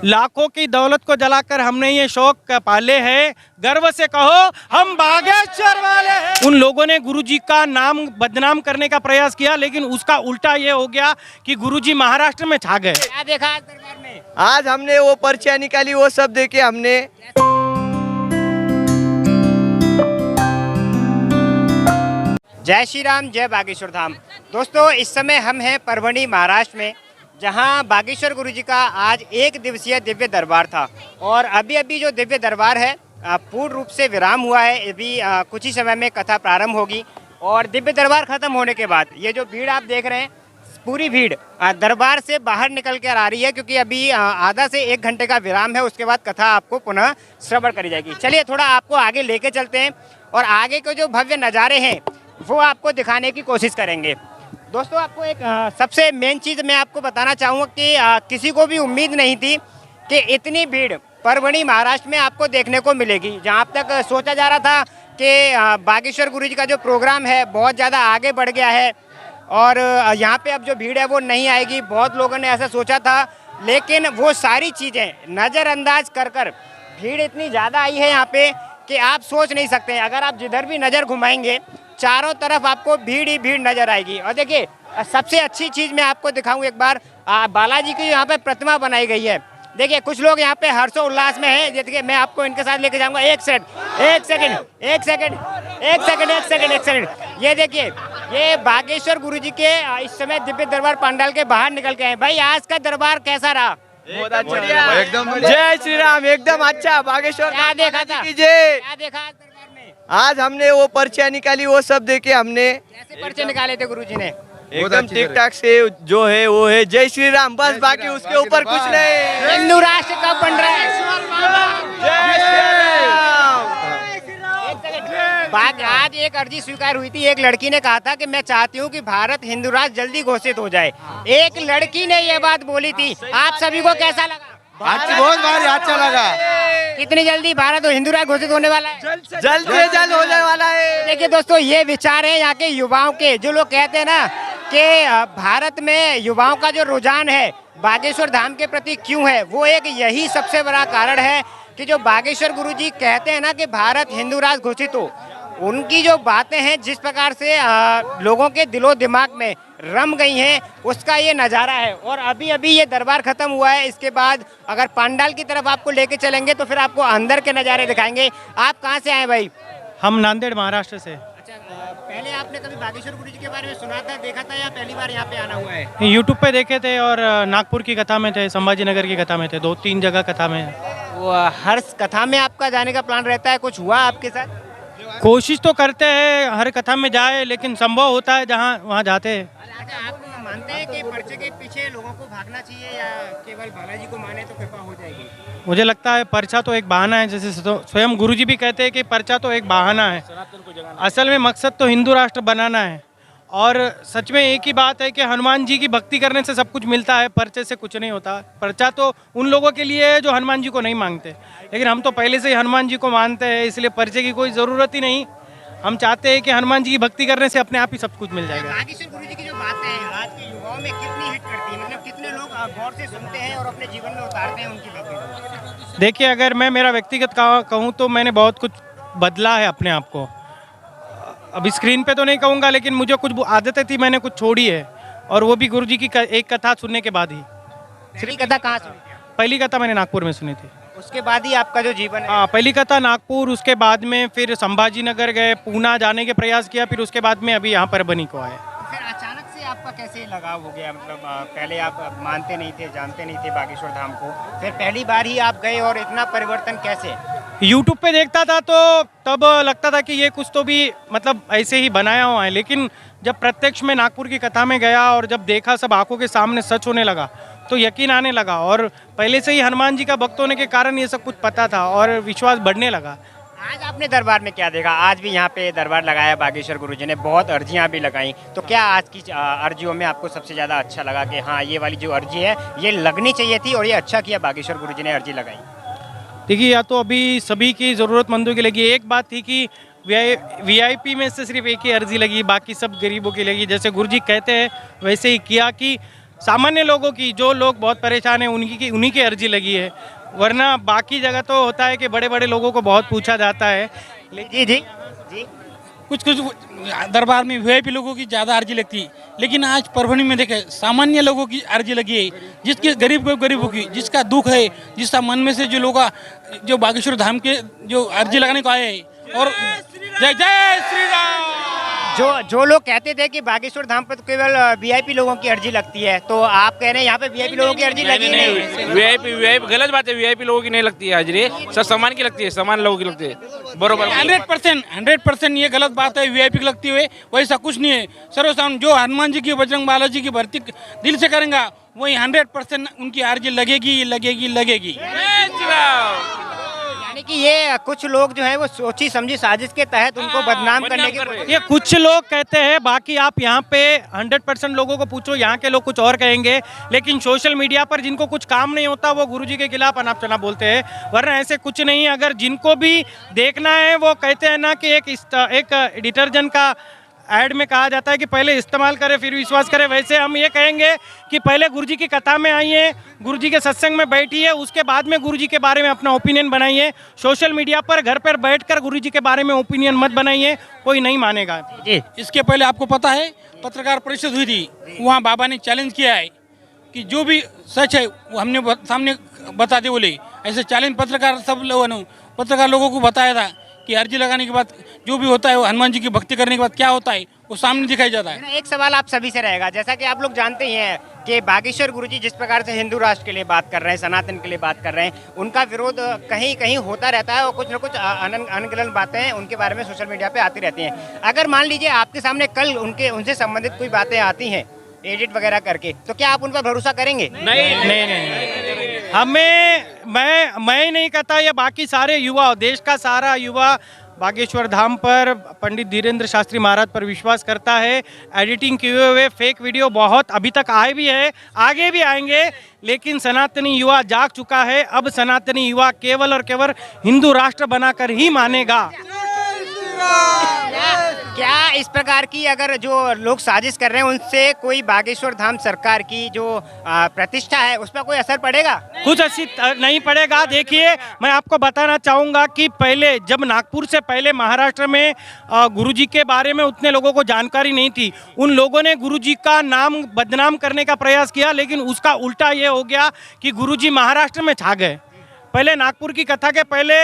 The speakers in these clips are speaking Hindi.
लाखों की दौलत को जलाकर हमने ये शौक पाले हैं, गर्व से कहो हम बागेश्वर वाले हैं। उन लोगों ने गुरुजी का नाम बदनाम करने का प्रयास किया, लेकिन उसका उल्टा ये हो गया कि गुरुजी महाराष्ट्र में छा गए। क्या देखा आज दरबार में? आज हमने वो पर्चियां निकाली, वो सब देखे हमने। जय श्री राम, जय बागेश्वर धाम। दोस्तों, इस समय हम हैं परभणी महाराष्ट्र में, जहां बागेश्वर गुरुजी का आज 1 दिवसीय दिव्य दरबार था। और अभी जो दिव्य दरबार है पूर्ण रूप से विराम हुआ है। अभी कुछ ही समय में कथा प्रारंभ होगी और दिव्य दरबार खत्म होने के बाद ये जो भीड़ आप देख रहे हैं, पूरी भीड़ दरबार से बाहर निकल कर आ रही है, क्योंकि अभी आधा से 1 घंटे का विराम है। उसके बाद कथा आपको पुनः श्रवण करी जाएगी। चलिए थोड़ा आपको आगे लेके चलते हैं और आगे के जो भव्य नज़ारे हैं वो आपको दिखाने की कोशिश करेंगे। दोस्तों, आपको एक सबसे मेन चीज़ मैं आपको बताना चाहूँगा कि किसी को भी उम्मीद नहीं थी कि इतनी भीड़ परभणी महाराष्ट्र में आपको देखने को मिलेगी। जहाँ तक सोचा जा रहा था कि बागेश्वर गुरुजी का जो प्रोग्राम है बहुत ज़्यादा आगे बढ़ गया है और यहाँ पे अब जो भीड़ है वो नहीं आएगी, बहुत लोगों ने ऐसा सोचा था, लेकिन वो सारी चीज़ें नज़रअंदाज कर भीड़ इतनी ज़्यादा आई है यहाँ पे कि आप सोच नहीं सकते हैं। अगर आप जिधर भी नज़र घुमाएंगे चारों तरफ आपको भीड़ ही भीड़ नजर आएगी। और देखिए, सबसे अच्छी चीज़ मैं आपको दिखाऊं एक बार, बालाजी की यहाँ पे प्रतिमा बनाई गई है। देखिए, कुछ लोग यहाँ पे हर्षोल्लास में हैं। देखिए, मैं आपको इनके साथ लेके जाऊंगा। एक सेकंड। ये देखिए, ये बागेश्वर गुरुजी के इस समय दिव्य दरबार पंडाल के बाहर निकल के आए। भाई, आज का दरबार कैसा रहा? बहुत अच्छा, एकदम जय श्री राम, एकदम अच्छा। बागेश्वर क्या देखा था? क्या देखा आज दरबार में? आज हमने वो पर्चियां निकाली, वो सब देखे हमने। कैसे पर्चे निकाले थे गुरुजी ने? एकदम ठीक ठाक से जो है वो है जय श्री राम, बस बाकी उसके ऊपर कुछ नहीं। हिंदू राष्ट्र कब बन रहा है? आज एक अर्जी स्वीकार हुई थी। एक लड़की ने कहा था कि मैं चाहती हूँ कि भारत हिंदू राष्ट्र जल्दी घोषित हो जाए। एक लड़की ने ये बात बोली थी। आप सभी को कैसा लगा? बहुत भारी अच्छा लगा। कितनी जल्दी भारत हिंदू राष्ट्र घोषित होने वाला है? जल्द से जल्द होने वाला है। देखिए दोस्तों, ये विचार है यहाँ के युवाओं के। जो लोग कहते हैं ना कि भारत में युवाओं का जो रुझान है बागेश्वर धाम के प्रति क्यों है, वो एक यही सबसे बड़ा कारण है कि जो बागेश्वर गुरुजी कहते हैं ना कि भारत हिंदू राष्ट्र घोषित हो, उनकी जो बातें हैं जिस प्रकार से लोगों के दिलो दिमाग में रम गई हैं, उसका ये नज़ारा है। और अभी ये दरबार खत्म हुआ है। इसके बाद अगर पंडाल की तरफ आपको लेके चलेंगे तो फिर आपको अंदर के नज़ारे दिखाएंगे। आप कहाँ से आए भाई? हम नांदेड़ महाराष्ट्र से। अच्छा, पहले आपने कभी बागेश्वर गुरुजी के बारे में सुना था, देखा था, या पहली बार यहाँ पे आना हुआ है? यूट्यूब पे देखे थे और नागपुर की कथा में थे, संभाजी नगर की कथा में थे, 2-3 जगह कथा में। वो हर कथा में आपका जाने का प्लान रहता है? कुछ हुआ आपके साथ? कोशिश तो करते हैं हर कथा में जाए, लेकिन संभव होता है जहाँ वहाँ जाते हैं। अच्छा, आप मानते हैं कि पर्चे के पीछे लोगों को भागना चाहिए या केवल बालाजी को माने तो कृपा हो जाएगी? मुझे लगता है पर्चा तो एक बहाना है, जैसे स्वयं गुरुजी भी कहते हैं कि पर्चा तो एक बहाना है। असल में मकसद तो हिंदू राष्ट्र बनाना है। और सच में एक ही बात है कि हनुमान जी की भक्ति करने से सब कुछ मिलता है, पर्चे से कुछ नहीं होता। पर्चा तो उन लोगों के लिए है जो हनुमान जी को नहीं मांगते, लेकिन हम तो पहले से ही हनुमान जी को मानते हैं, इसलिए पर्चे की कोई ज़रूरत ही नहीं। हम चाहते हैं कि हनुमान जी की भक्ति करने से अपने आप ही सब कुछ मिल जाएगा। बागेश्वर गुरुजी की जो बातें हैं आज के युवाओं में कितनी हिट करती है? मतलब कितने लोग गौर से सुनते हैं और अपने जीवन में उतारते हैं उनकी बातें? देखिए, अगर मैं मेरा व्यक्तिगत कहूँ तो मैंने बहुत कुछ बदला है अपने आप को। अभी स्क्रीन पे तो नहीं कहूँगा, लेकिन मुझे कुछ आदतें थी, मैंने कुछ छोड़ी है, और वो भी गुरुजी की एक कथा सुनने के बाद ही। पहली कथा कहाँ सुनी? पहली कथा मैंने नागपुर में सुनी थी। उसके बाद ही आपका जो जीवन है? हाँ, पहली कथा नागपुर, उसके बाद में फिर संभाजी नगर गए, पूना जाने के प्रयास किया, फिर उसके बाद में अभी यहाँ परभणी को आए। फिर अचानक से आपका कैसे लगाव हो गया? मतलब पहले आप मानते नहीं थे, जानते नहीं थे बागेश्वर धाम को, फिर पहली बार ही आप गए और इतना परिवर्तन कैसे? यूट्यूब पे देखता था तो तब लगता था कि ये कुछ तो भी मतलब ऐसे ही बनाया हुआ है, लेकिन जब प्रत्यक्ष में नागपुर की कथा में गया और जब देखा सब आंखों के सामने सच होने लगा तो यकीन आने लगा। और पहले से ही हनुमान जी का भक्त होने के कारण ये सब कुछ पता था और विश्वास बढ़ने लगा। आज आपने दरबार में क्या देखा? आज भी यहाँ पे दरबार लगाया बागेश्वर गुरुजी ने, बहुत अर्जियाँ भी लगाई, तो क्या आज की अर्जियों में आपको सबसे ज़्यादा अच्छा लगा कि हाँ ये वाली जो अर्जी है ये लगनी चाहिए थी और ये अच्छा किया बागेश्वर गुरुजी ने अर्जी लगाई? देखिए, या तो अभी सभी की ज़रूरतमंदों की लगी। एक बात थी कि वीआईपी में से सिर्फ एक ही अर्जी लगी, बाकी सब गरीबों की लगी। जैसे गुरुजी कहते हैं वैसे ही किया कि सामान्य लोगों की, जो लोग बहुत परेशान हैं उन्हीं की अर्जी लगी है, वरना बाकी जगह तो होता है कि बड़े बड़े लोगों को बहुत पूछा जाता है। जी जी जी। कुछ कुछ दरबार में वीआईपी लोगों की ज़्यादा अर्जी लगती है, लेकिन आज परभणी में देखे सामान्य लोगों की अर्जी लगी है, जिसके गरीबों की, जिसका दुख है, जिसका मन में से जो लोग जो बागेश्वर धाम के जो अर्जी लगाने को आए हैं। और जय जय श्री राम। जो लोग कहते थे कि बागेश्वर धाम पर तो केवल वीआईपी लोगों की अर्जी लगती है, तो आप कह रहे हैं यहाँ पे वीआईपी लोगों की अर्जी लगी नहीं? वीआईपी गलत बात है। वीआईपी लोगों की नहीं लगती है हाजिरी, सब सामान की लगती है, सामान्य लोगों की लगती है। बरोबर 100% ये गलत बात है। वीआईपी की लगती हुए वैसा कुछ नहीं है। सर्वसामान्य जो हनुमान जी की, बजरंग बालाजी की भर्ती दिल से करेंगे वही 100% उनकी अर्जी लगेगी। यानी कि ये कुछ लोग जो है वो सोची समझी साजिश के तहत उनको बदनाम करने की ये कुछ लोग कहते हैं, बाकी आप यहाँ पे 100% लोगों को पूछो, यहाँ के लोग कुछ और कहेंगे। लेकिन सोशल मीडिया पर जिनको कुछ काम नहीं होता वो गुरुजी के खिलाफ अनाप शनाप बोलते हैं, वरना ऐसे कुछ नहीं है। अगर जिनको भी देखना है वो कहते हैं ना कि एक डिटर्जेंट का ऐड में कहा जाता है कि पहले इस्तेमाल करें फिर विश्वास करें, वैसे हम ये कहेंगे कि पहले गुरुजी की कथा में आइए, गुरुजी के सत्संग में बैठिए, उसके बाद में गुरुजी के बारे में अपना ओपिनियन बनाइए। सोशल मीडिया पर घर पर बैठकर गुरुजी के बारे में ओपिनियन मत बनाइए, कोई नहीं मानेगा। जी। इसके पहले आपको पता है पत्रकार परिषद हुई थी, वहाँ बाबा ने चैलेंज किया है कि जो भी सच है वो हमने सामने बता दे बोले। ऐसे चैलेंज पत्रकार लोगों को बताया था कि अर्जी लगाने के बाद जो भी होता है वो हनुमान जी की भक्ति करने के बाद क्या होता है वो सामने दिखाई जाता है। एक सवाल आप सभी से रहेगा, जैसा कि आप लोग जानते ही हैं कि बागेश्वर गुरुजी जिस प्रकार से हिंदू राष्ट्र के लिए बात कर रहे हैं, सनातन के लिए बात कर रहे हैं, उनका विरोध कहीं कहीं होता रहता है और कुछ न कुछ अनगिनत बातें उनके बारे में सोशल मीडिया पे आती रहती हैं। अगर मान लीजिए आपके सामने कल उनसे संबंधित कोई बातें आती हैं एडिट वगैरह करके, तो क्या आप उन पर भरोसा करेंगे? नहीं। मैं नहीं कहता, ये बाकी सारे युवा, देश का सारा युवा बागेश्वर धाम पर पंडित धीरेन्द्र शास्त्री महाराज पर विश्वास करता है। एडिटिंग किए हुए फेक वीडियो बहुत अभी तक आए भी है, आगे भी आएंगे, लेकिन सनातनी युवा जाग चुका है। अब सनातनी युवा केवल और केवल हिंदू राष्ट्र बनाकर ही मानेगा। क्या इस प्रकार की अगर जो लोग साजिश कर रहे हैं उनसे कोई बागेश्वर धाम सरकार की जो प्रतिष्ठा है उस पर कोई असर पड़ेगा? कुछ असर नहीं पड़ेगा। देखिए, मैं आपको बताना चाहूँगा कि पहले जब नागपुर से पहले महाराष्ट्र में गुरुजी के बारे में उतने लोगों को जानकारी नहीं थी, उन लोगों ने गुरुजी का नाम बदनाम करने का प्रयास किया, लेकिन उसका उल्टा ये हो गया कि गुरुजी महाराष्ट्र में छा गए। पहले नागपुर की कथा के पहले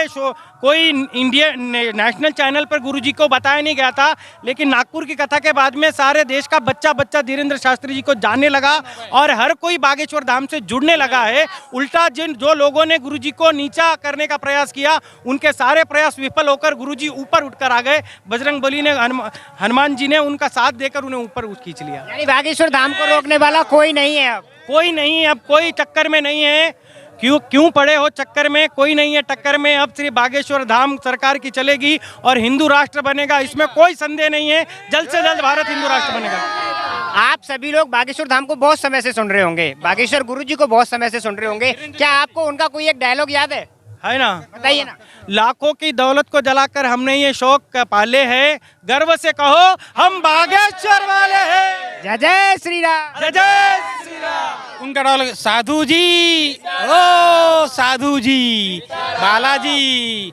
कोई इंडियन नेशनल चैनल पर गुरुजी को बताया नहीं गया था, लेकिन नागपुर की कथा के बाद में सारे देश का बच्चा धीरेन्द्र शास्त्री जी को जानने लगा और हर कोई बागेश्वर धाम से जुड़ने लगा है। उल्टा जो लोगों ने गुरुजी को नीचा करने का प्रयास किया, उनके सारे प्रयास विफल होकर गुरुजी ऊपर उठकर आ गए। बजरंग बली ने, हनुमान जी ने उनका साथ देकर उन्हें ऊपर खींच लिया। यानी बागेश्वर धाम को रोकने वाला कोई नहीं है अब? कोई नहीं, अब कोई चक्कर में नहीं है। क्यों पड़े हो चक्कर में? कोई नहीं है टक्कर में। अब श्री बागेश्वर धाम सरकार की चलेगी और हिंदू राष्ट्र बनेगा, इसमें कोई संदेह नहीं है। जल्द से जल्द भारत हिंदू राष्ट्र बनेगा। आप सभी लोग बागेश्वर धाम को बहुत समय से सुन रहे होंगे, बागेश्वर गुरुजी को बहुत समय से सुन रहे होंगे, क्या आपको उनका कोई एक डायलॉग याद है ना? बताइए ना। लाखों की दौलत को जलाकर हमने ये शौक पाले हैं, गर्व से कहो हम बागेश्वर वाले हैं। जय जय श्री राम। जय जय श्री राम। उनका डायलॉग, साधु जी ओ साधु जी, बालाजी,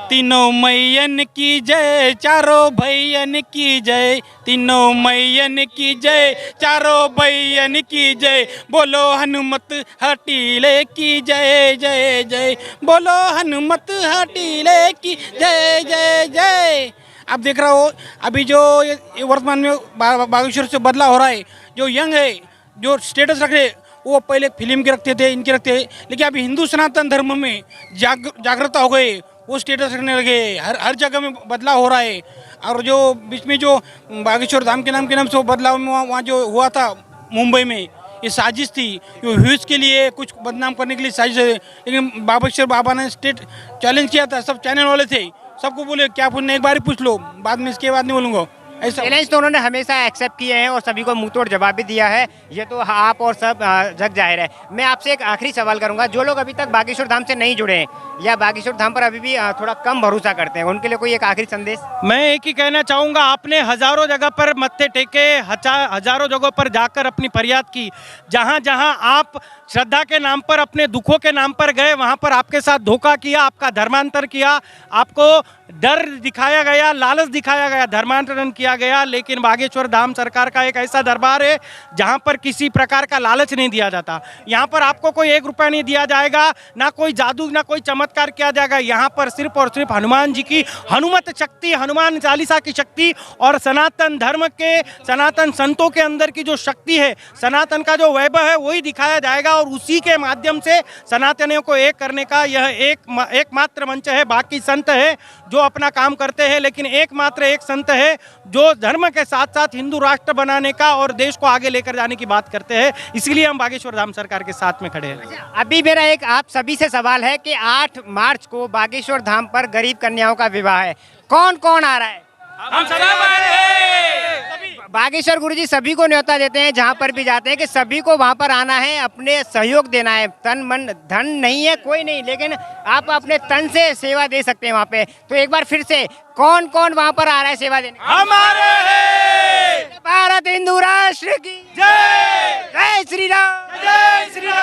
तीनों मैयन की जय, चारों भैयन की जय, तीनों मैयन की जय, चारों भैयन की जय, बोलो हनुमत हटीले की जय जय जय, बोलो हनुमत हटीले की जय जय जय। आप देख रहे हो अभी जो ये वर्तमान में बागेश्वर से बदलाव हो रहा है, जो यंग है, जो स्टेटस रख रहे, वो पहले फिल्म के रखते थे, इनके रखते, लेकिन अभी हिंदू सनातन धर्म में जागरूकता हो गई, वो स्टेटस रखने लगे। हर जगह में बदलाव हो रहा है। और जो बीच में जो बागेश्वर धाम के नाम से वो बदलाव में वहाँ जो हुआ था मुंबई में, ये साजिश थी, ये व्यूज़ के लिए, कुछ बदनाम करने के लिए साजिश है। लेकिन बागेश्वर बाबा ने स्टेट चैलेंज किया था, सब चैनल वाले थे, सबको बोले क्या पूछना एक बार ही पूछ लो, बाद में इसके बाद नहीं बोलूँगा। ऐसा चैलेंज तो उन्होंने हमेशा एक्सेप्ट किए हैं और सभी को मुंह तोड़ जवाब भी दिया है, ये तो आप और सब जग जाहिर है। मैं आपसे एक आखिरी सवाल करूंगा, जो लोग अभी तक बागेश्वर धाम से नहीं जुड़े हैं या बागेश्वर धाम पर अभी भी थोड़ा कम भरोसा करते हैं, उनके लिए कोई एक आखिरी संदेश? मैं एक ही कहना चाहूँगा, आपने हजारों जगह पर मत्थे टेके, हजारों जगहों पर जाकर अपनी फरियाद की, जहाँ जहाँ आप श्रद्धा के नाम पर, अपने दुखों के नाम पर गए, वहाँ पर आपके साथ धोखा किया, आपका धर्मांतर किया, आपको डर दिखाया गया, लालच दिखाया गया, धर्मांतरण किया गया। लेकिन बागेश्वर धाम सरकार का एक ऐसा दरबार है जहाँ पर किसी प्रकार का लालच नहीं दिया जाता। यहाँ पर आपको कोई 1 रुपया नहीं दिया जाएगा, ना कोई जादू, ना कोई चमत्कार किया जाएगा। यहाँ पर सिर्फ और सिर्फ हनुमान जी की हनुमत शक्ति, हनुमान चालीसा की शक्ति और सनातन धर्म के, सनातन संतों के अंदर की जो शक्ति है, सनातन का जो वैभव है, वही दिखाया जाएगा और उसी के माध्यम से सनातनियों को एक करने का यह एकमात्र मंच है। बाकी संत है जो अपना काम करते हैं, लेकिन एकमात्र एक संत है जो धर्म के साथ साथ हिंदू राष्ट्र बनाने का और देश को आगे लेकर जाने की बात करते हैं। इसलिए हम बागेश्वर धाम सरकार के साथ में खड़े हैं। अभी मेरा एक आप सभी से सवाल है कि 8 मार्च को बागेश्वर धाम पर गरीब कन्याओं का विवाह है, कौन कौन आ रहा है? हम सब आ रहे हैं। बागेश्वर गुरुजी सभी को न्योता देते हैं, जहाँ पर भी जाते हैं कि सभी को वहाँ पर आना है, अपने सहयोग देना है। तन मन धन नहीं है कोई नहीं, लेकिन आप अपने तन से सेवा दे सकते हैं वहाँ पे। तो एक बार फिर से कौन कौन वहाँ पर आ रहा है सेवा देने? हमारे हैं। भारत हिंदू राष्ट्र की जय। जय श्री राम। जय श्री राम।